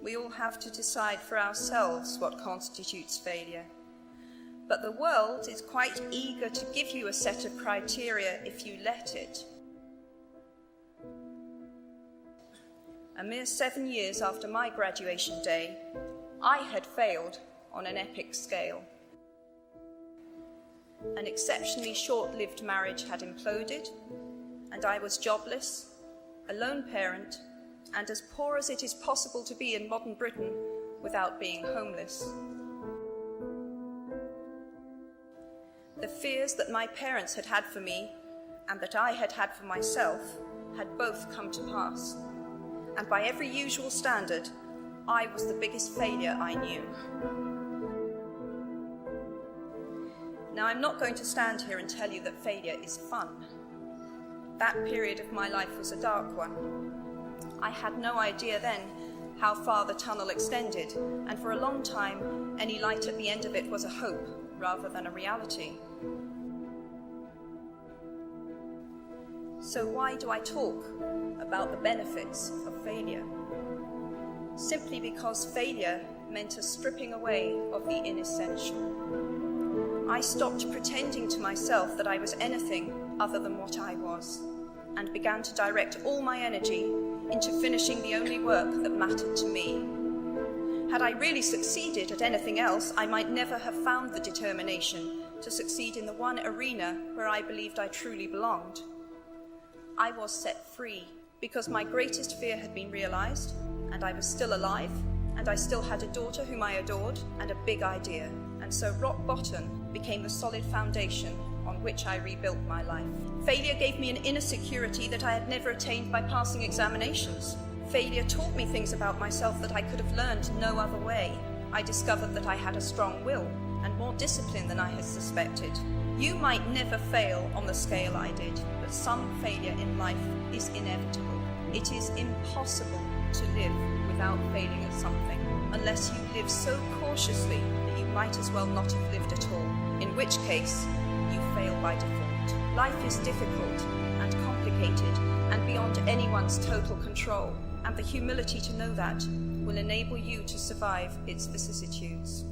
we all have to decide for ourselves what constitutes failure. But the world is quite eager to give you a set of criteria if you let it. A mere 7 years after my graduation day, I had failed on an epic scale. An exceptionally short-lived marriage had imploded, and I was jobless, a lone parent, and as poor as it is possible to be in modern Britain without being homeless. The fears that my parents had had for me and that I had had for myself had both come to pass, and by every usual standard, I was the biggest failure I knew. Now, I'm not going to stand here and tell you that failure is fun. That period of my life was a dark one. I had no idea then how far the tunnel extended, and for a long time, any light at the end of it was a hope rather than a reality. So why do I talk about the benefits of failure? Simply because failure meant a stripping away of the inessential. I stopped pretending to myself that I was anything other than what I was, and began to direct all my energy into finishing the only work that mattered to me. Had I really succeeded at anything else, I might never have found the determination to succeed in the one arena where I believed I truly belonged. I was set free because my greatest fear had been realized, and I was still alive, and I still had a daughter whom I adored, and a big idea. And so rock bottom became the solid foundation on which I rebuilt my life. Failure gave me an inner security that I had never attained by passing examinations. Failure taught me things about myself that I could have learned no other way. I discovered that I had a strong will and more discipline than I had suspected. You might never fail on the scale I did, but some failure in life is inevitable. It is impossible to live without failing at something, unless you live so cautiously that you might as well not have lived at all, in which case you fail by default. Life is difficult and complicated and beyond anyone's total control, and the humility to know that will enable you to survive its vicissitudes.